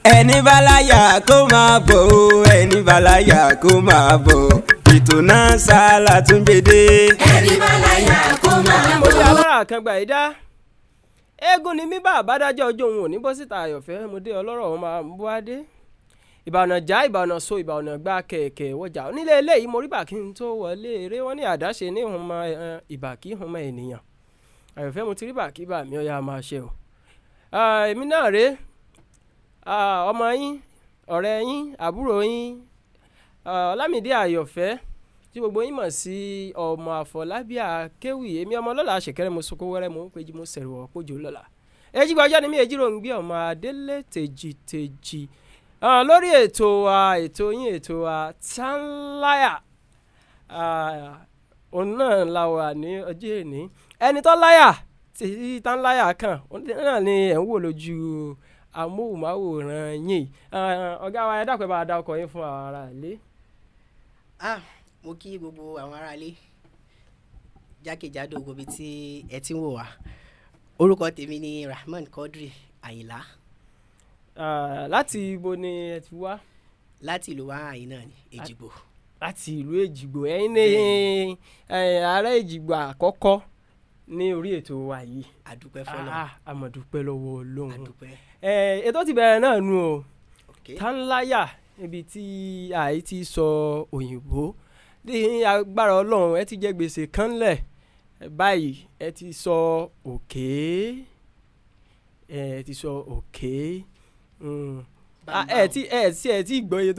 ẹni bá láyà kó máa bọ̀ ẹni bá láyà kó máa bọ̀ ètò náà sálà tún gbèdé. ẹni bá láyà kó máa bọ̀. mo ní alára kan gbà yí dá eégún ni mí bá àbádájọ́ ọjọ́ òun ò ní bọ́ síta àyọ̀fẹ́ mo dé ọlọ́rọ̀ wọn máa bọ́ adé ìbànà já ìbànà so ìbànà gbá kẹ̀kẹ́ wọjà onílé eléyìí mo rí bà kí n tó wọlé eré wọn ní àdáṣe ní ìhun mọ ìbà kí ìhun mọ ènìyàn àyọ̀fẹ́ mo ti rí bà kí bà mí ọ̀yà máa ṣe o. èmi náà rèé ọmọ yín ọ̀rẹ́ yín àbúrò yín Olamide Ayofe tí gbogbo yín mọ̀ sí ọmọ Àfọlábí Akéwì èmi ọmọ lọ́la ṣèkẹ́rẹ́ mo sọkó wẹ́rẹ́ mo ń péjú mo sẹ̀rù ọ̀pọ̀jù lọ́la èjì gbọ́jọ́ ni mí èjì rò ń gbé ọmọ adélé tèjì lórí ètò yín ètò TANLÁYà òun náà la wà ní ọjọ́ èní ẹni tó láyà tí TANLÁYà kan òun náà ni ẹ̀ ń wò lójú amóhùnmáwòrán yín ọ̀gá wa ẹ dákun ẹ bá dá ọkọ yín fún àwọn ará ilé. Mo kí gbogbo àwọn ará ilé jákèjádò gbogbo tí ẹ ti ń wò wá orúkọ tèmi ni Rahman Qodri Àyìnlá. Láti ibo ni ẹ ti wá. Láti ìlú wa àyìn náà ni Èjìgbò. Láti ìlú Èjìgbò ẹ̀yin ní ará Èjìgbò àkọ́kọ́ ní orí ètò wa yìí. Àdúpẹ́ fọlọ́. Àmọ̀dúpẹ́ lọ́wọ́ Ọlọ́run. Àdúpẹ́. Ètò ti bẹ̀rẹ̀ náà nù o. Okay. TANLÁYà ibi tí àì ti sọ òyìnbó ní agbára Ọlọ́run ẹ ti jẹ gbèsè kan lẹ̀ báyìí ẹ ti sọ òkè ẹ ti sọ òkè ẹ ti gbọ́ iye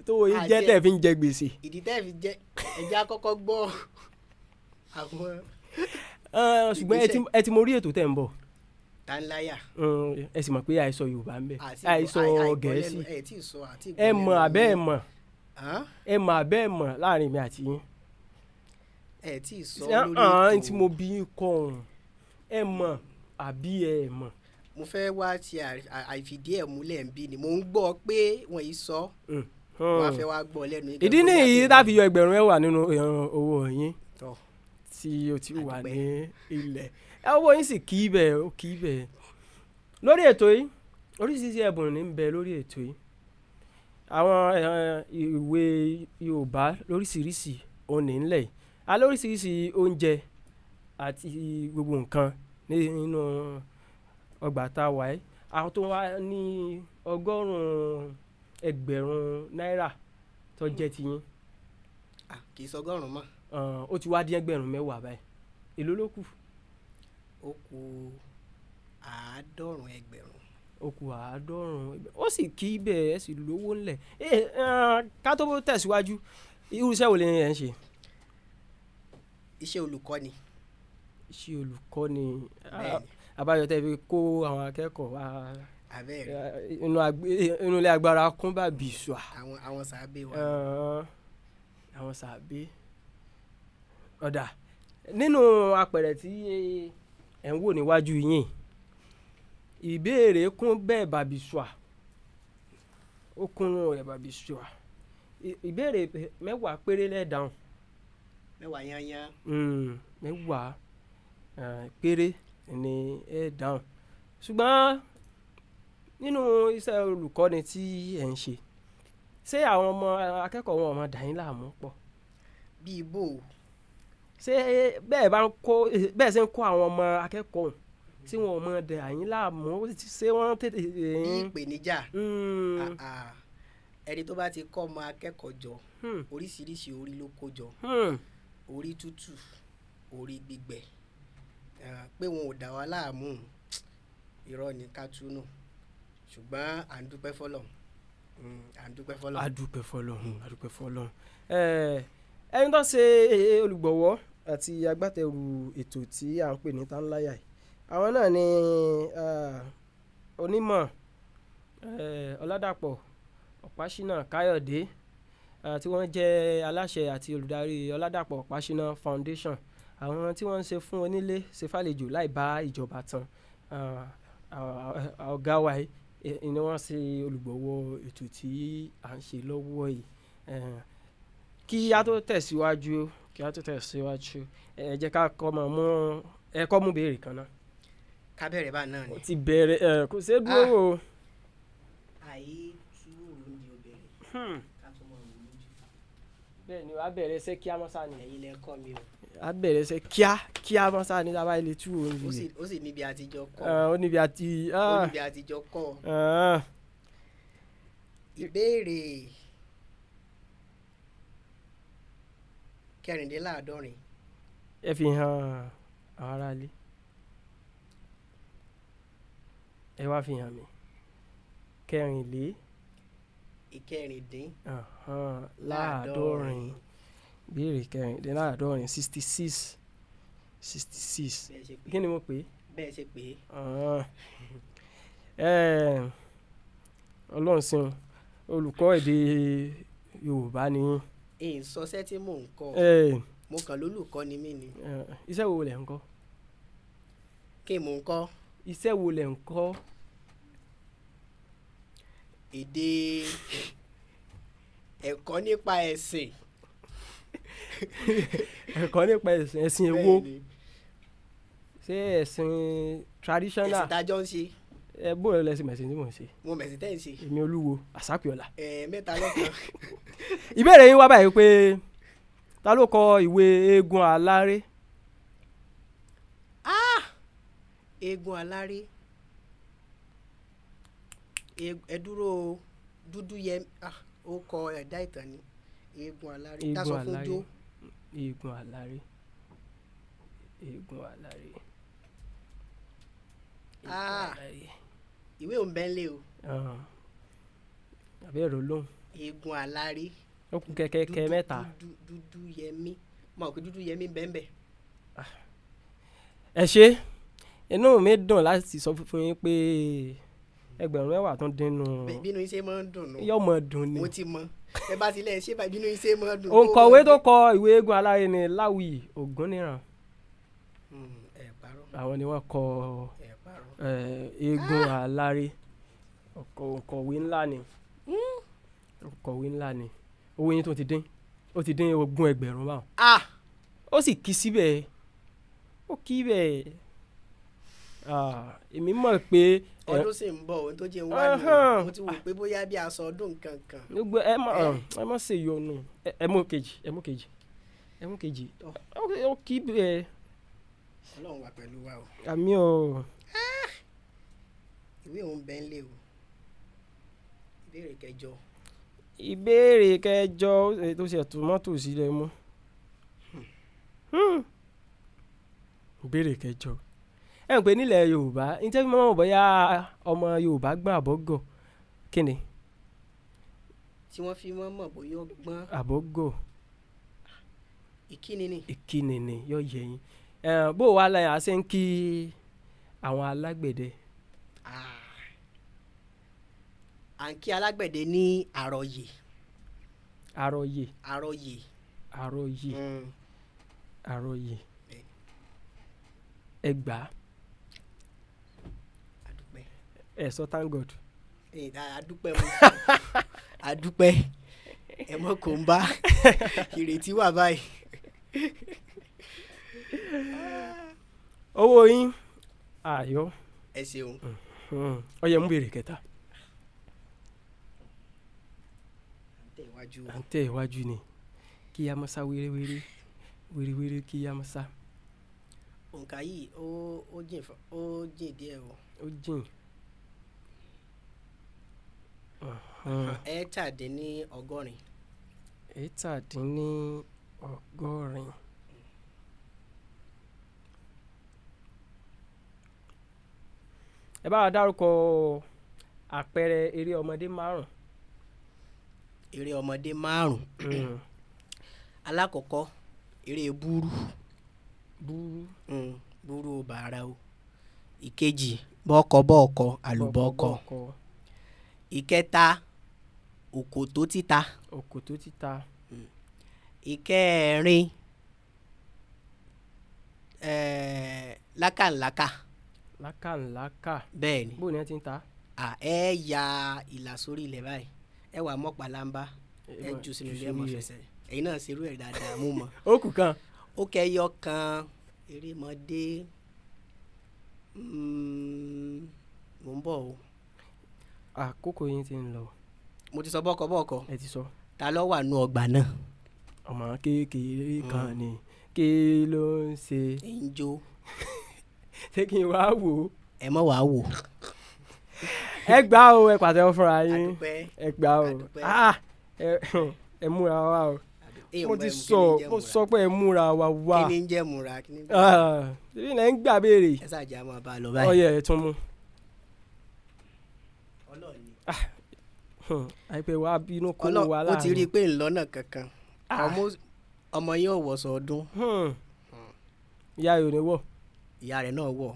tó wo yín jẹ́ tẹ̀ fi ń jẹ gbèsè. Ìdí tẹ́ fi jẹ́ ẹjẹ́ àkọ́kọ́ gbọ́ àwọn. ṣùgbọ́n ẹ ti mọ orí ètò tẹ̀ ń bọ̀. TANLÁYà. ẹ sì mọ̀ pé àìsọ Yorùbá ń bẹ àìsọ Gẹ̀ẹ́sì ẹ mọ̀ àbẹ́ ẹ mọ̀ ẹ mọ̀ àbẹ́ ẹ mọ̀ láàrin mi àti yín. ẹ tí ì sọ lórí ètò tí mo bí yín kọ́ ọ̀hún ẹ mọ̀ àbí ẹ mọ̀. mo fẹ́ wá ti àìfìdí ẹ̀ múlẹ̀ ń bí ni mo ń gbọ́ pé wọ́n yìí sọ wọ́n á fẹ́ wá gbọ́ lẹ́nu. ìdí nìyí láti yọ ẹgbẹ̀rún ẹwà nínú owó yín tí o ti wà ní ilẹ̀ owó yín sì kì í bẹ̀ ó kì í bẹ̀. lórí ètò yìí oríṣiríṣi ẹ̀bùn ní ń bẹ lórí ètò yìí àwọn ìwé Yorùbá lóríṣiríṣi òun ní ńlẹ̀ yìí alóríṣiríṣi oúnjẹ àti gbogbo nǹkan nínú ọgbà tá a wà yìí àwọn tó wá ní 100,000 náírà tó jẹ́ tiyín. kì í sọ 100 mọ́. ó ti wá dín 10,000 báyìí èló ló kù. ó kù 70,000. ó kù 70,000 ó sì kí bẹ́ẹ̀ ẹ sì lówó ńlẹ̀ ká tó tẹ̀síwájú irú iṣẹ́ wo lè ẹ̀ ń ṣe. Iṣẹ́ olùkọ́ni. Iṣẹ́ olùkọ́ni àbáyọ tẹ́ fi kó àwọn akẹ́kọ̀ọ́ wa inú ilé agbára kún bàbí ìṣùà. àwọn sàbẹ̀ wa. àwọn sàbẹ̀ ọ̀dà nínú apẹ̀rẹ̀ tí ẹ̀ ń wò níwájú yín ìbéèrè kún bẹ́ẹ̀ bàbí ìṣùà ó kún rẹ̀ bàbí ìṣùà ìbéèrè 10 péré lẹ́ẹ̀dáhùn. 10 yányán. 10 péré ni ẹ dáhùn ṣùgbọ́n nínú iṣẹ́ olùkọ́ni tí ẹ̀ ń ṣe àwọn ọmọ akẹ́kọ̀ọ́ wọn ọmọ dà yín láàmú pọ̀. bí ibo. ṣé bẹ́ẹ̀ ṣe ń kó àwọn ọmọ akẹ́kọ̀ọ́ tí wọn ọmọ dà yín láàmú ṣé wọ́n tètè. bí ìpèníjà ẹni tó bá ti kọ́ ọmọ akẹ́kọ̀ọ́ jọ oríṣiríṣi orí ló kó jọ orí tútù orí gbígbẹ pé wọn ò dà wá láàmú irọ́ ni ká túnú ṣùgbọ́n à ń dúpẹ́ fọlọ́run àdúpẹ́ fọlọ́run ẹni tó ṣe olùgbọ̀wọ́ àti agbátẹrù ètò tí à ń pè ní TANLÁYà yìí àwọn náà ni onímọ̀ Oladapo Opasina Kayode tí wọ́n jẹ́ aláṣẹ àti olùdarí Oladapo Opasina Foundation àwọn tí wọ́n ń ṣe fún onílé ṣe fàlejò láì bá ìjọba tán ọ̀gá wa yìí ni wọ́n ṣe olùgbọ̀wọ́ ètò tí à ń ṣe lọ́wọ́ yìí kí a tó tẹ̀síwájú ẹ jẹ́ ká kọ́ mú béèrè kan náà. ká bẹ̀rẹ̀ bá náà ni. ti bẹ̀rẹ̀ kò ṣe é dúró o. bẹ́ẹ̀ ni wàá bẹ̀rẹ̀ ṣe kíá mọ́sá ni. ẹ̀yin lẹ kọ́ mi o. a bẹ̀rẹ̀ ṣe kíá mọ́sá ni tábà ilé tú òun yìí. ó sì níbi àtijọ́ kọ́. ó níbi àtijọ́ kọ́. ìbéèrè 64. ẹ fi hàn àwọn aráalé ẹ wá fi hàn mí 4 ìkẹrìndín. láàádọ́rin béèrè 4 66 kí ni mo pè é. bẹ́ẹ̀ ṣe pé. ọlọ́run ṣeun olùkọ́ èdè Yorùbá ni. èyí sọsẹ́ tí mò ń kọ́ mo kàn lólùkọ́ ni mí ni. iṣẹ́ wo lẹ̀ ń kọ́. kí mò ń kọ́. iṣẹ́ wo lẹ̀ ń kọ́. èdè ẹ̀kọ́ nípa ẹ̀sìn. ẹ̀kọ́ nípa ẹ̀sìn èwo. ṣé ẹ̀sìn traditional. ẹ̀sìn tájọ́ ń ṣe. bó o lẹ́sìn mẹ̀sìn tí mò ń ṣe. mo mẹ̀sìn tẹ́ ń ṣe. èmi Olúwo Àsápìọ̀lá. 3 lọ́kàn. ìbéèrè yín wá báyìí pé ta ló kọ ìwé eégún aláré. eégún aláré. ẹ dúró dúdú yẹ ó kọ ẹ̀dá ìtàn ni. eégún aláré tásọ fún jó. eégún aláré. eégún aláré. ìwé òun bẹ́ẹ̀ lé o. àbẹ́rẹ́ olóhùn. eégún aláré. ó kù kẹ̀kẹ́ mẹ́ta. dúdú yẹmí mo rò pé dúdú yẹmí bẹ́ẹ̀. ẹ ṣe inú mi dùn láti sọ fún yín pé 1000 tó ń dínú. bínú iṣẹ́ máa ń dùn nù. yóò mọ̀ dùn ni. mo ti mọ ẹ bá tilẹ̀ ṣé bínú iṣẹ́ máa ń dùn. òǹkọ̀wé tó kọ ìwé eégún aláré ni Láwì Ògúnníran. àwọn ni wọ́n kọ eégún aláré. òǹkọ̀wé ńlá ni. òǹkọ̀wé ńlá ni. owó yín tó ti dín ó ti dín 20,000 báwọn. ó sì kí síbẹ̀ ó kí bẹ́ẹ̀. èmi mọ̀ pé. ọdún sì ń bọ̀ ohun tó jẹ́ wá ní mo ti wò pé bóyá bí aṣọ ọdún kankan. gbogbo ẹ má ṣe yọnu ẹ mú kejì ó kí bẹ́ẹ̀. Ọlọ́run wà pẹ̀lú wa o. àmì o. ìwé òun bẹ́ẹ̀ lé o. ìbéèrè 8. ìbéèrè 8 tó ṣe tòmátò sílẹ̀ mú. ìbéèrè 8 ẹ ń pè nílẹ̀ Yorùbá nítorí mọ́ bóyá ọmọ Yorùbá gbọ́n àbọ̀gọ̀ kí ni. tí wọ́n fi mọ̀ bóyá gbọ́n. àbọ̀gọ̀. ìkíni ni yóò yẹ yín. bó o wá láyà ṣe ń kí àwọn alágbẹ̀dẹ. à ń kí alágbẹ̀dẹ ní àròyè. àròyè. ẹgbàá. sọ thank God. adúpẹ́ mo adúpẹ́ ẹ mọ̀ kó ń bá ìrètí wà báyìí. owó yín ayọ̀. ẹ ṣeun. ó yẹ mú béèrè 3. à ń tẹ̀ iwájú ni kí a mọ́sá wéré kí a mọ́sá. òǹkà yìí ó jìn díẹ̀ o. ó jìn. 17. 17. ẹ bá wa dárúkọ àpẹẹrẹ eré ọmọdé 5. eré ọmọdé 5. alákọ̀ọ́kọ́ eré búrú. búrú bàrà o. ìkejì bọ́ọ̀kọ́ àlùbọ́ọ̀kọ́. ìkẹta òkòtó títa. ìkẹrin lákànlákà. bẹ́ẹ̀ ni. bó ni ẹ ti ń ta. ẹ ya ìlà sórí ilẹ̀ báyìí ẹ wà mọ́ pàlàmbá ẹ jù sínú ilé ẹ mọ̀ fẹsẹ̀ ẹ̀yin náà ṣerú ẹ̀ dáadáa mú mọ́. ó kù kan. ó kẹyọ kan erémọdé mò ń bọ̀ o. àkókò yín ti ń lọ. mo ti sọ bọ́kọ̀. ẹ ti sọ. ta ló wà nù ọgbà náà. ọmọ kékeré kan ni kí ló ń ṣe. ń jó. ṣé kí n wá wò ó. ẹ mọ̀ wá wò. ẹ gbà o ẹ pàtẹ́wọ́ fúnra yín. ẹ gbà o ẹ múra wa o. mo sọ pé ẹ múra wa wá. kí ni ń jẹ́ múra. ṣébí ilẹ̀ ń gbà béèrè. ẹ ṣáà jẹ́ àmọ́ bá a lọ báyìí. ọyẹ ẹ tún mú. àìpẹ́ wa bínú kó wa láàrin. ó ti rí i pé ńlọ́nà kankan ọmọ yín ò wọ̀sọ ọdún. ìyá rẹ̀ ò ní wọ̀. ìyá rẹ̀ náà wọ̀.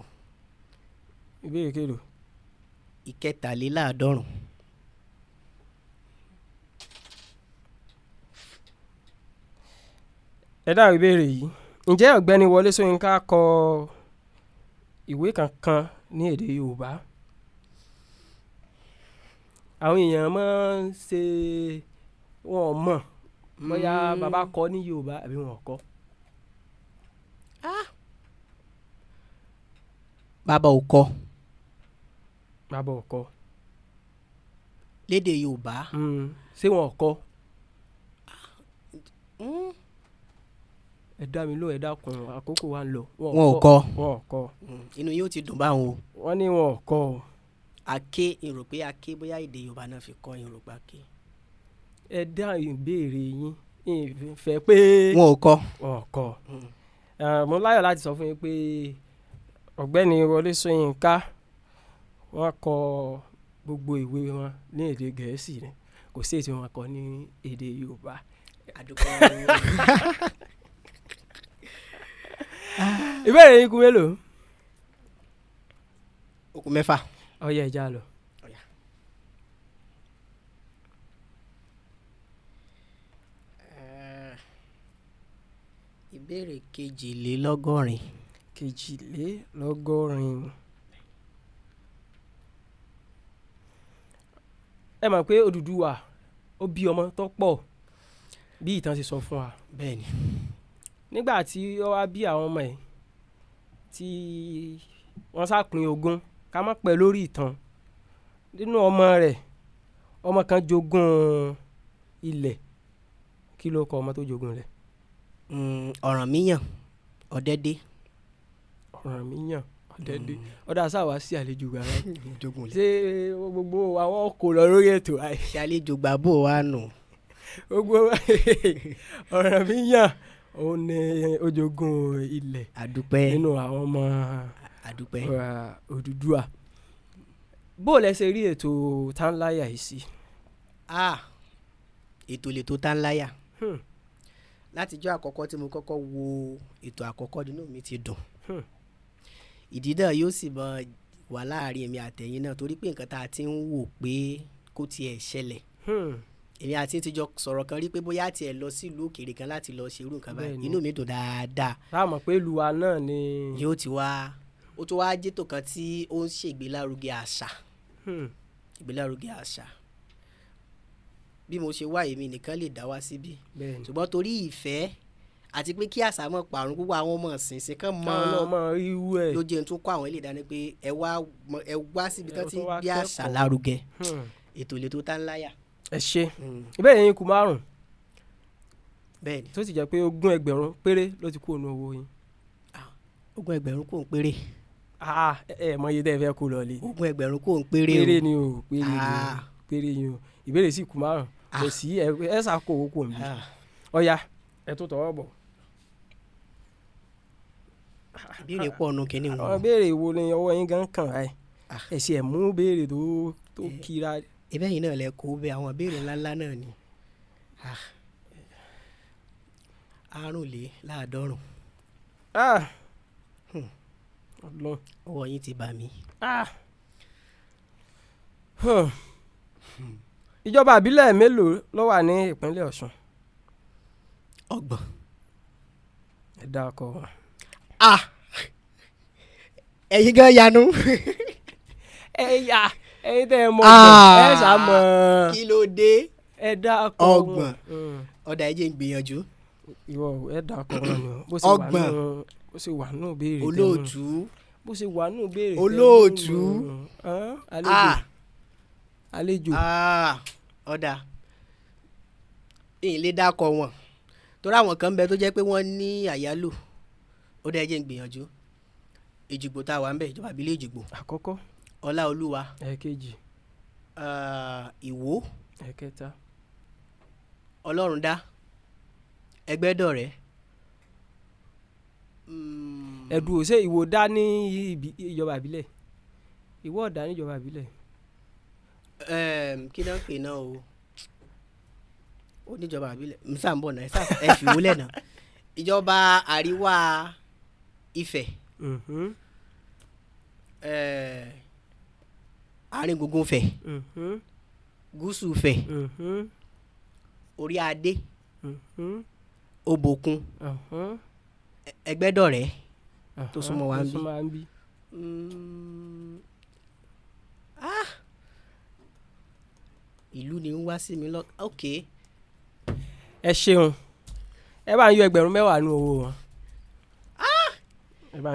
ìbéèrè kèrò. 47. ẹ dáhùn ìbéèrè yìí ǹjẹ́ ọ̀gbẹ́ni Wọlé Ṣóyínká kọ ìwé kankan ní èdè Yorùbá? àwọn èèyàn máa ń ṣe wọn mọ̀ bóyá bàbá kọ ní Yorùbá àbí wọn kọ. bàbá ò kọ. bàbá ò kọ. lédè Yorùbá. ṣé wọn kọ. ẹ dá mi lóhùn ẹ dákun àkókò wa ń lọ. wọn ò kọ. wọn ò kọ. inú yóò ti dùn báwọn o. wọ́n ní wọn ò kọ o. ake ìrò pé ake bóyá èdè Yorùbá náà fi kọ ìrò pé ake. ẹ dá ìbéèrè yín ìfẹ́ pé. wọn ò kọ. wọn ò kọ. mo láyọ̀ láti sọ fún yín pé ọ̀gbẹ́ni Wọlé Ṣóyínká wọ́n kọ gbogbo ìwé wọn ní èdè Gẹ̀ẹ́sì ni kò sí èyí tí wọ́n kọ ní èdè Yorùbá. àdúgbò ìbéèrè yín kù mélòó. ó kù 6. ọyẹ ẹja lọ. ìbéèrè 42. 42. ẹ mọ̀ pé Odùduwà ó bí ọmọ tó pọ̀ bí ìtàn ti sọ fún wa. bẹ́ẹ̀ni. nígbà tí ó wá bí àwọn ọmọ ẹ̀ tí wọ́n ṣàpín ogún ká má pẹ́ lórí ìtàn nínú ọmọ rẹ̀ ọmọ kan jogún ilẹ̀ kí ló kọ ọmọ tó jogún ilẹ̀. Ọ̀rànmíyàn Ọ̀dẹ́dẹ́. Ọ̀rànmíyàn Ọ̀dẹ́dẹ́ ọ̀dà sáwà sí àlejò gbà rẹ̀ ṣé gbogbo àwọn kò lọ lórí ètò àì. ṣe àlejò gbà bò wá nù. gbogbo Ọ̀rànmíyàn òun ni ó jogún ilẹ̀. àdúpẹ́. nínú àwọn ọmọ àdúpẹ́. Odùduwà bó lẹ ṣe rí ètò TANLÁYà yìí sí. ètò lè tó TANLÁYà. látijọ́ àkọ́kọ́ tí mo kọ́kọ́ wo ètò àkọ́kọ́ nínú mi ti dùn. ìdí náà yóò sì mọ wà láàrin èmi àtẹ̀yin náà torí pé nǹkan tá a ti ń wò pé kó tiẹ̀ ṣẹlẹ̀. èmi àti ti jọ sọ̀rọ̀ kan rí pé bóyá tiẹ̀ lọ sílùú òkèèrè kan láti lọ ṣerú nǹkan báyìí inú mi dùn dáadáa. táà mọ̀ pé ìlú wa náà ni. yóò ti wá ó tó wá jẹ́tò kan tí ó ń ṣègbélárugẹ àṣà. ìgbélárugẹ àṣà bí mo ṣe wá èmi nìkan lè dá wá síbí ṣùgbọ́n torí ìfẹ́ àti pé kí àṣà mọ̀ parun gbogbo àwọn ọmọ ìsinsìn kan mọ́ ló jẹ́ n tún kọ́ àwọn ilé ìdáná pé ẹ wá síbi tán tí ń gbé àṣà lárugẹ ètò lè tó TANLÁYà. ẹ ṣe ìbéèrè yín kù 5 bẹ́ẹ̀ni tó sì jẹ́ pé 20,000 péré ló ti kú ònú owó yín. 20,000 kò ń péré. ẹ mọ iye tẹ́ ẹ fẹ́ kó lọ lé. 20,000 kò ń péré o. péré ni o péré ni o ìbéèrè sì kù 5 kò sí ẹ ṣàkó owó kò mí. ọ̀ya ẹ tó tọwọ́ bọ̀. ìbéèrè pọ̀ nù kínní wọn. àwọn béèrè wo ni ọwọ́ yín gan kàn ẹ ẹ ṣe ẹ̀ mú béèrè tó kíra. ibẹ̀ yìí náà lẹ kó bẹ àwọn béèrè ńláńlá náà ni. 550. ọwọ́ yín ti bà mí. ìjọba àbílẹ̀ mélòó ló wà ní ìpínlẹ̀ Ọ̀ṣun. 30. ẹ dákọ̀ wọn. ẹ̀yin gan yanu. ẹ̀yin tẹ́ ẹ mọ̀ ọ̀gbọ̀n ẹ ṣá mọ̀. kí ló dé. ẹ dákọ̀ wọn. 30. ọ̀dà ẹ jẹ́ n gbìyànjú. ìwọ ẹ dákọ̀ wọn ni bó ṣe wà nù béèrè tẹ́lẹ̀. olóòtú. bó ṣe wà nù béèrè tẹ́lẹ̀. olóòtú. àlejò. ọ̀dà èyí lè dákọ̀ wọn torí àwọn kan ń bẹ tó jẹ́ pé wọ́n ní àyálò ó dẹ́ jẹ́ ń gbìyànjú Èjìgbò tá a wà ń bẹ ìjọba ìbílẹ̀ Èjìgbò àkọ́kọ́ Ọláolúwa ẹ̀kejì Ìwó ẹ̀kẹta Ọlọ́rundá Ẹgbẹ́dọ̀rẹ́ ẹ̀dùn òsè Ìwó dá ní ìjọba ìbílẹ̀ Ìwó ọ̀dà níjọba ìbílẹ̀ kí náà pè náà o ó níjọba ìbílẹ̀ nsàmbọ̀ náà ẹ fi wúlẹ̀ náà ìjọba àríwá Ifẹ̀ àárín gbùngbùn Ifẹ̀ gúúsù Ifẹ̀ orí adé Òbòkun Ẹgbẹ́dọ̀rẹ́ tó súnmọ́ wa ń bí ìlú ni ń wá sí mi lọ ok. ẹ ṣeun ẹ bá ń yọ 10,000 nínú owó wọn.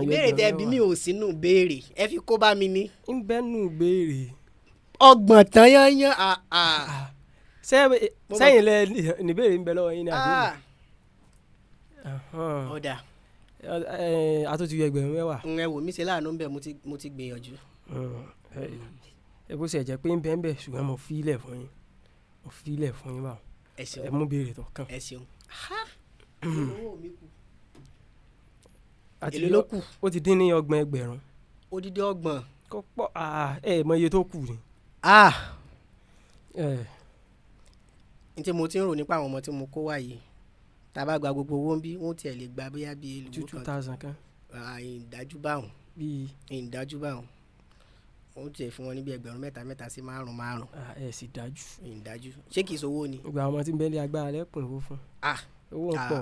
ìbéèrè tẹ bí mi ò sínú béèrè ẹ fi kó bá mi ní. ń bẹ́ nù béèrè. ọgbọ̀n tán yányán sẹ́yìn lẹ níbèrè ń bẹ lọ́wọ́ yín ní àbúrò. ọ̀dà a tó ti yọ 10,000. ẹ wò mí ṣe láàánú ń bẹ mo ti gbìyànjú. ẹ bó ṣe jẹ́ pé ń bẹ ń bẹ ṣùgbọ́n mo fi ilẹ̀ fún yín báwọn. ẹ mú béèrè tó kàn. ẹ ṣeun. èlò ló kù. ó ti dín ní 30,000. odidi 30. kó pọ̀ ẹ mọ iye tó kù ni. n tí mo ti ń rò nípa àwọn ọmọ tí mo kó wá yìí tá a bá gba gbogbo owó ń bí wọ́n tiẹ̀ lè gba bóyá bíi èlùbọ́ kan 2,000 kan. ìdájú báwọn wọ́n tiẹ̀ fún wọn ní bí 3,000 sí 5,000. ẹ sì dájú. ìdájú ṣé kìí sowó ni. gbogbo àwọn ọmọ tí ń bẹ́ẹ̀ lé agbára lẹ́kùn owó fún. owó ń pọ̀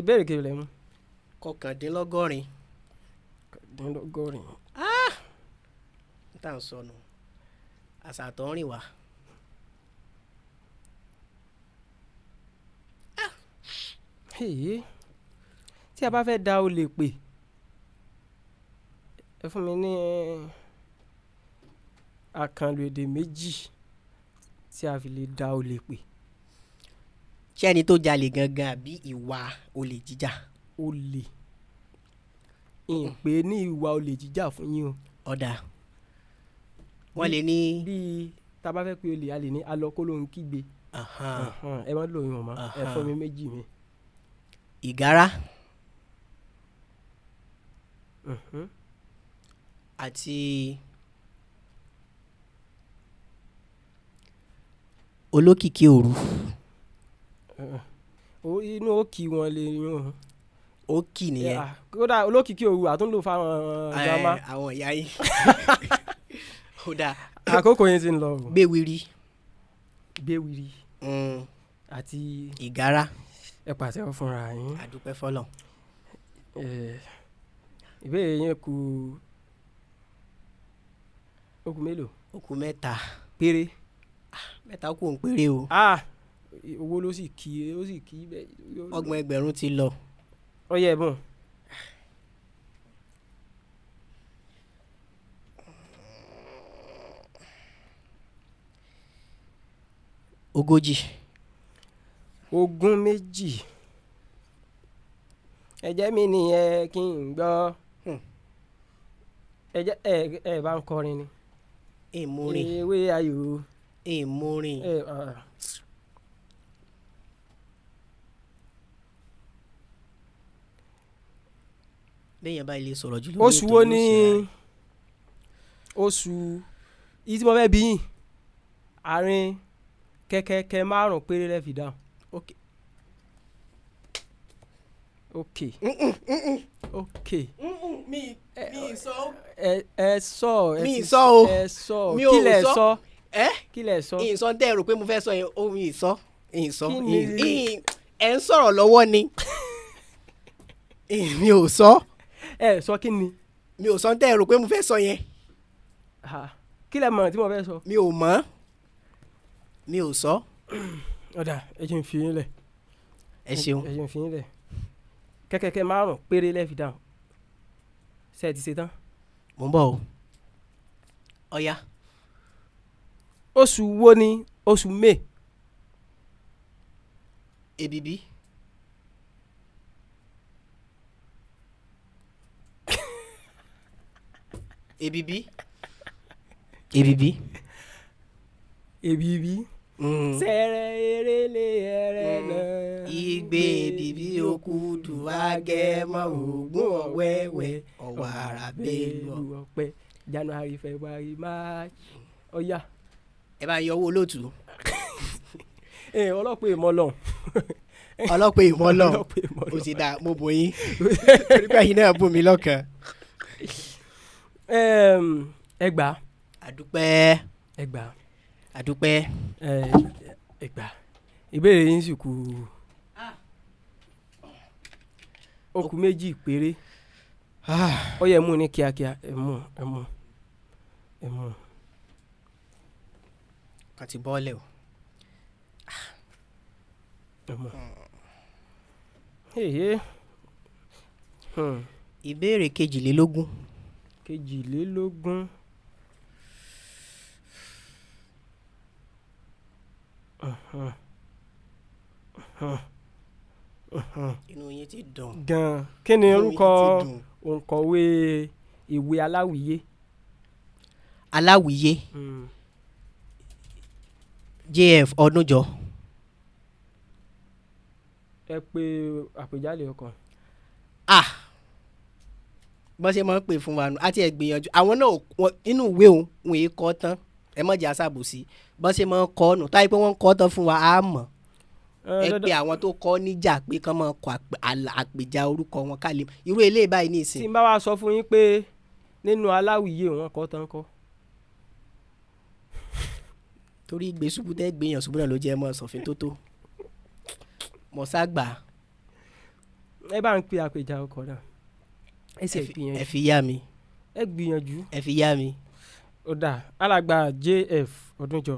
ìbéèrè kiri lẹ́mú. 99. n tà ń sọnù àṣà àtọ̀rìn wá. tí a bá fẹ́ da olè pè ẹ fún mi ní àkànlò èdè méjì tí a fi lè da olè pè. ṣé ẹni tó jalè gangan àbí ìwà olè jíjà. olè ìpè ní ìwà olè jíjà fún yín o. ọ̀dà wọ́n lè ní. bíi tá a bá fẹ́ pe olè a lè ní alọ́kólóhùn kígbe. ẹ má lò yín mọ́ ẹ fún mi méjì mi. ìgárá àti olókìkí òru. inú òkì wọn lè yún. òkì nìyẹn. kódà olókìkí òru àtúndò fáwọn grandma. àwọn ìyá yìí. kódà àkókò yẹn ti ń lọ. gbéwìrì. àti ìgárá. ẹ pàṣẹ fúnra yín. àdúpẹ́ fọlọ́. ìbéèrè yẹn kù mélòó. ó kù 3 péré. 3 kù ń péré o. owó ló sì kí bẹ́ẹ̀. 30,000 ti lọ. ọyẹ ẹ̀bùn. ogójì. 20. ẹ̀jẹ̀ mi nìyẹn kí n gbọ́. ẹ bá ń kọrin ni. èmúrin. ewé ayò. èmúrin. lẹ́yìn bá ilé sọ̀rọ̀ jù lórí oṣù wo ni oṣù yìí tí mo fẹ́ bí yín àárín kẹ́kẹ́kẹ́ 5 péré lẹ́ fi dáhùn. ok. mi sọ. ẹ sọ. mi sọ o. ẹ sọ. mi ò sọ. kí lẹ sọ. ìsọ tẹ́ ẹ rò pé mo fẹ́ sọ yẹn ó mi sọ. ẹ ń sọ̀rọ̀ lọ́wọ́ ni. mi ò sọ. ẹ sọ kí ni. mi ò sọ tẹ́ ẹ rò pé mo fẹ́ sọ yẹn. kí lẹ mọ̀ tí mo fẹ́ sọ. mi ò mọ̀. mi ò sọ. ọ̀dà ẹ jẹ́ n fi yín lẹ̀. ẹ ṣeun. ẹ jẹ́ n fi yín lẹ̀. kẹ́kẹ́kẹ́ 5 péré lẹ́ fi dáhùn. ṣé ẹ ti ṣe tán. mo ń bọ̀ o. ọ̀ya. oṣù wo ni oṣù May Èbìbí. Èbìbí. Èbìbí. Èbìbí. Sẹ̀rẹ̀ erélé ẹrẹ̀ náà. Igbe èbìbí okudu agẹmọ ògún ọ̀wẹ́wẹ́ ọ̀wàrà bẹ́ẹ̀lú ọ̀pẹ January February March. Ọ̀ya. Ẹ bá yọ owó olóòtú. Ọlọ́pàá ìmọ̀lọ́. Ọlọ́pàá ìmọ̀lọ́. O ti da mo bò yín. Nígbà yìí náà bò mí lọ́kàn. Ẹgbàá. Àdúpẹ́. Ẹgbàá. Àdúpẹ́. Ẹgbàá. Ìbéèrè yín sì kù. Ó kù méjì péré. Ó yẹ mú ní kíákíá. Ẹ mú. Kàn ti bọ́ọ̀lẹ̀ o. Ìbéèrè 22. 22. Inú yín ti dùn. Gan. Kí ni orúkọ òǹkọ̀wé ìwé aláwìyé? Aláwìyé. JF Ọdúnjọ. Ẹ pé àpèjálè ọkàn. Bọ́n ṣe máa ń pè fún wa nù àti ẹ̀ gbìyànjú àwọn náà inú ìwé òun èé kọ́ tán ẹ mọ̀ jẹ́ àṣàbòsí bọ́n ṣe máa ń kọ́ nù táyé pé wọ́n ń kọ́ tán fún wa á mọ̀ ẹ pé àwọn tó kọ́ níjà pé kán máa kọ àpèjà orúkọ wọn ká lè irú eléyìí báyìí ní ìsìn. tí n bá wa sọ fún yín pé nínú aláwìyé wọn kọ́ tán kọ́. torí gbé ṣubú tẹ́ gbéyàn ṣubú náà ló jẹ́ mọ́ sọ̀fin tó tó mọ̀ ságbà. ẹ bá ń pe àpèjà ọkọ̀ náà ẹ fi yá mi. ẹ gbìyànjú. ẹ fi yá mi. ó dà alàgbà JF Ọdúnjọ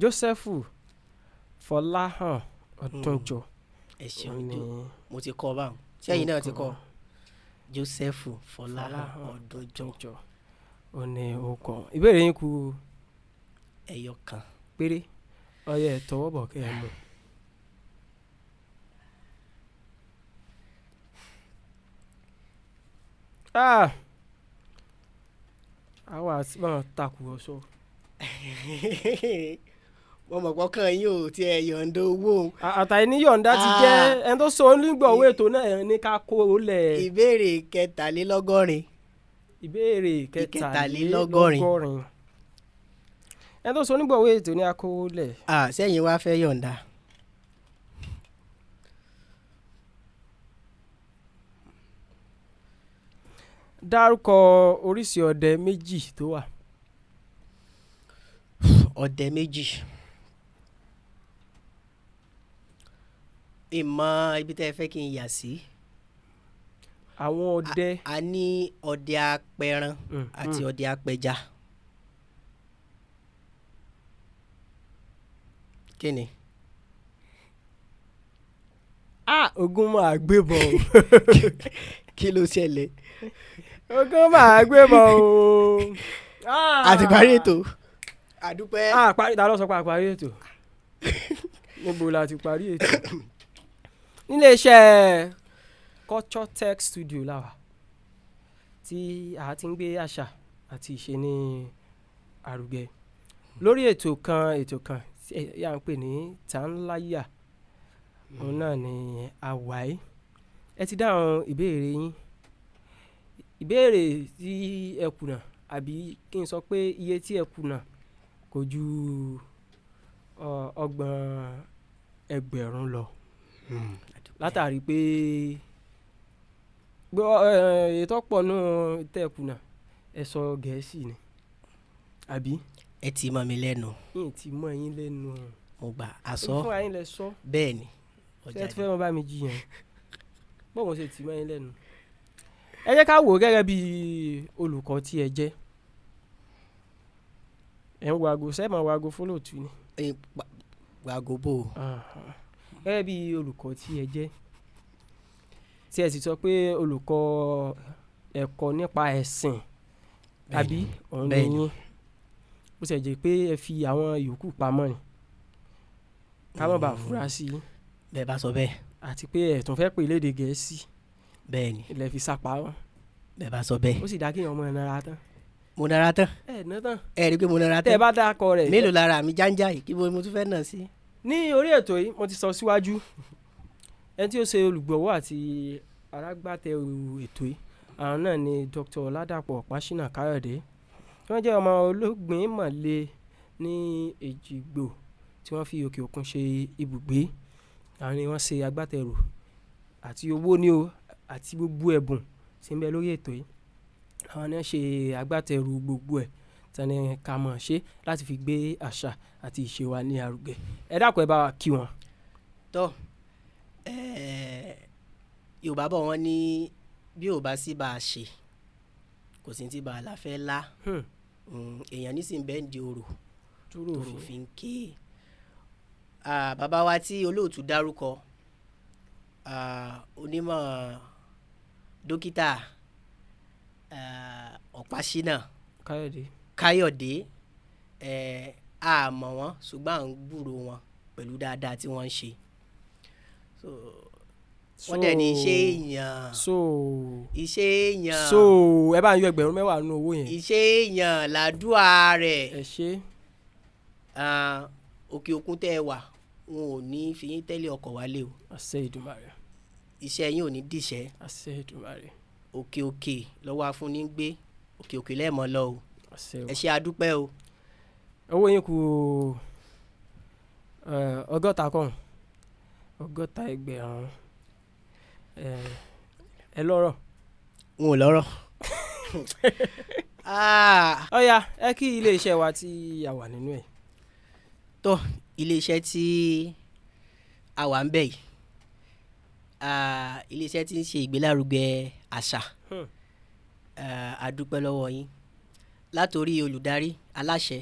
Joseph Fọláhàn Ọdúnjọ. ẹ ṣeun ni mo ti kọ báwọn sẹ́yìn náà ti kọ Joseph Fọláhàn Ọdúnjọ. ó ní orúkọ ìbéèrè yín kù ẹyọ kan péré ọyẹ tọwọ́ bọ̀ kẹ́ ẹ mọ̀. àwa àti máa takùrọ̀sọ. wọ́n mọ̀ pọ́kàn yín ò tí ẹ yọ̀ǹda owó. àtàyè ní yọ̀ǹda ti jẹ́ ẹni tó so onígbọ̀wọ́ ètò náà ní ká kó o lẹ̀. ìbéèrè 43. ìbéèrè 43. ẹni tó so onígbọ̀wọ́ ètò ní ká kó o lẹ̀. sẹ́yìn wá fẹ́ yọ̀ǹda. dárúkọ oríṣi ọdẹ méjì tó wà. ọdẹ méjì. ìmọ̀ ibi tẹ́ ẹ fẹ́ kí n yà sí. àwọn ọdẹ. a ní ọdẹ apẹran àti ọdẹ apẹja. kí ni. ogun máa gbé bọ̀ o. kí ló ṣẹlẹ̀. ogun máa gbé bọ̀ o. àti parí ètò. àdúpẹ́. parí ta ló sọ pé a parí ètò. níbo la ti parí ètò. nílé iṣẹ́ Culture Tech Studio làwà tí a ti ń gbé àṣà àti ìṣe ní àrùgẹ lórí ètò kan yà ń pè ní ЛÁYÀ òun náà ni àwáyé. ẹ ti dáhùn ìbéèrè yín ìbéèrè tí ẹ kùnà àbí kí n sọ pé iye tí ẹ kùnà kò ju 30,000 lọ látàrí pé ètò pọ̀ nù tẹ́ kùnà ẹ sọ Gẹ̀ẹ́sì ni àbí. ẹ ti mọ mi lẹ́nu. yín ti mọ yín lẹ́nu. mo gbà àsọ. fún ayín lẹ sọ. bẹ́ẹ̀ ni. ṣé ẹ ti fẹ́ mọ bá mi jiyàn bọ́ọ̀ mo ṣe ti mọ yín lẹ́nu. ẹ jẹ́ ká wò ó gẹ́gẹ́ bí olùkọ́ tí ẹ jẹ́. ẹ̀ ń wago sẹ́ẹ̀mọ̀ wago fólòtù ni. wago bò. gẹ́gẹ́ bí olùkọ́ tí ẹ jẹ́ tí ẹ sì sọ pé olùkọ́ ẹ̀kọ́ nípa ẹ̀sìn àbí òun ni yín bó ṣe jẹ́ pé ẹ fi àwọn yòókù pamọ́ ni ká má bàa fura sí i. bẹ́ẹ̀ bá sọ bẹ́ẹ̀. àti pé ẹ̀ tún fẹ́ pè lédè Gẹ̀ẹ́sì bẹ́ẹ̀ ni. ilẹ̀ fi sapa wọn. bẹ́ẹ̀ bá sọ bẹ́ẹ̀. ó sì dá kéèyàn ọmọ ẹ̀ nara tán. mo nara tán. ẹ ná tán. ẹ rí i pé mo nara tán. tẹ́ ẹ bá dákọ rẹ̀. mélòó lára mi jáńjá yìí kí mo tún fẹ́ nà sí. ní orí ètò yìí mo ti sọ síwájú ẹni tí ó ṣe olùgbọ̀wọ́ àti alágbàtẹrù ètò yìí àwọn náà ni Dr. Oladapo Opasina Kayode wọ́n jẹ́ ọmọ olóògbé mọ̀lẹ́ ní Èjìgbò tí wọ́n fi òkè òkun ṣe ibùgbé. àwọn ni wọ́n ṣe agbátẹrù àti owó ní o àti gbogbo ẹ̀bùn tí ń bẹ lórí ètò yìí. àwọn ni wọ́n ṣe agbátẹrù gbogbo ẹ̀ tani ká mọ̀ ṣe láti fi gbé àṣà àti ìṣe wa ní arugẹ. ẹ dákun ẹ bá wa kí wọn. tọ́ Yorùbá bọ̀ wọ́n ní bí ò bá sí bá a ṣe kò sí ti bá a la fẹ́ lá. èèyàn nísìnyí bẹ́ẹ̀ ń di orò tó fi ń ké. bàbá wa tí olóòtú dárúkọ onímọ̀ dókítà Opasina Kayode a mọ̀ wọ́n ṣùgbọ́n à ń gbúrò wọn pẹ̀lú dáadáa tí wọ́n ń ṣe. wọ́n dẹ̀ ní iṣẹ́ èèyàn. iṣẹ́ èèyàn. ẹ bá ń yọ 10,000 nínú owó yẹn. iṣẹ́ èèyàn làdúrà rẹ̀. ẹ ṣe. òkè òkun tẹ́ ẹ wà wọn ò ní fi yín tẹ́lẹ̀ ọkọ̀ wálé o. àṣẹ Ìdùmarè. iṣẹ́ yín ò ní dìṣẹ́. àṣẹ Ìdùmarè. òkè òkè lọ́wọ́ afúnni ń gbé òkè òkè lẹ́ẹ̀mọ́ lọ o. ẹ ṣe àdúpẹ́ o. owó yín kù 60 kan 60,000 ẹ lọ́rọ̀. n ò lọ́rọ̀. ọ̀ya ẹ kí iléeṣẹ́ wa tí a wà nínú ẹ̀. tó iléeṣẹ́ tí a wà ń bẹ̀ yìí iléeṣẹ́ tí ń ṣe ìgbélárugẹ àṣà a dúpẹ́ lọ́wọ́ yín látòrí olùdarí aláṣẹ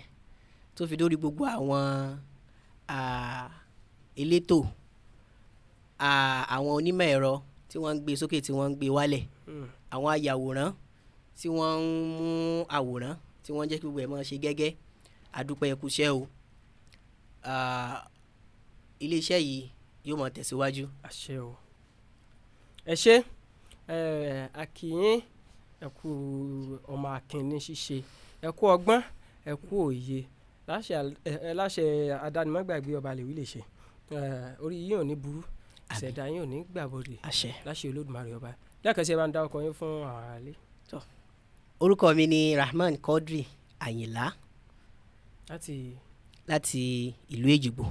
tó fi dórí gbogbo àwọn elétò àwọn onímọ̀ ẹ̀rọ tí wọ́n ń gbé sókè tí wọ́n ń gbé wálẹ̀ àwọn ayàwòrán tí wọ́n ń mú àwòrán tí wọ́n jẹ́ kí gbogbo ẹ̀ máa ṣe gẹ́gẹ́ àdúpẹ́ ẹ kú iṣẹ́ o. iléeṣẹ́ yìí yóò máa tẹ̀síwájú. àṣẹ o. ẹ ṣe akínyìn ẹ kú ọmọ akínní ṣíṣe ẹ kú ọgbọ́n ẹ kú òye láṣẹ adánimọ̀gbàgbé ọba lèwí lè ṣe orí yìí ò ní burú ìṣẹ̀dá yín ò ní gbàbọ̀dé láṣẹ Olódùmarè ọba lẹ́ẹ̀kan sí ẹ bá ń dá ọkọ yín fún àwọn aráalé. orúkọ mi ni Rahman Qodri Àyìnlá láti ìlú Èjìgbò.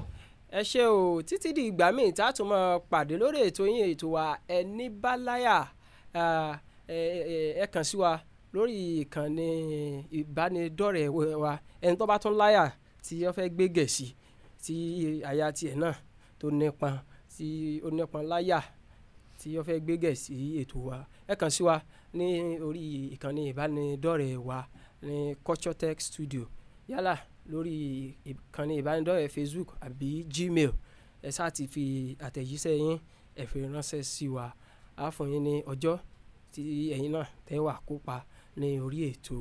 ẹ ṣé o títí di ìgbà míì tá a tún máa pàdé lórí ètò yín ètò wa ẹni bá láyà ẹ kàn sí wa lórí ìkànnì ìbánidọ́rẹ̀ẹ́ wa ẹni tó bá tún láyà tí ó fẹ́ gbé gẹ̀ẹ́sì tí àyà tiẹ̀ náà tó nípọn tí ó nípọn láyà tí ó fẹ́ gbé gẹ̀ẹ́sì ètò wa ẹ kàn sí wa ní orí ìkànnì ìbánidọ́rẹ̀ẹ́ wa ní Culture Tech Studio yálà lórí ìkànnì ìbánidọ́rẹ̀ẹ́ Facebook àbí Gmail ẹ sáà ti fi àtẹ̀jíṣẹ́ yín ẹ fi ránṣẹ́ sí wa á fún yín ní ọjọ́ tí ẹ̀yin náà tẹ́ wà kópa ní orí ètò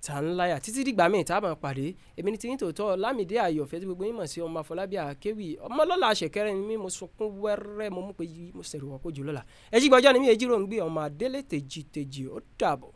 tá ń láyà títí dìgbà míì tá a máa pàdé èmi ní tiyín tòótọ́ Ọlámídé Ayọ̀fẹ́ tí gbogbo yín mọ̀ sí ọmọ Afọlábí Akéwì ọmọlọ́lá àṣẹkẹ́rẹ́ ni mí mo sunkún wẹ́rẹ́ mo mú pé mo sẹ̀rù wọ́pọ̀ jù lọ́la ẹ̀jí gbọ́jọ́ ni mí èjì rò ń gbé ọmọ Adélé tèjì ó dàbọ̀.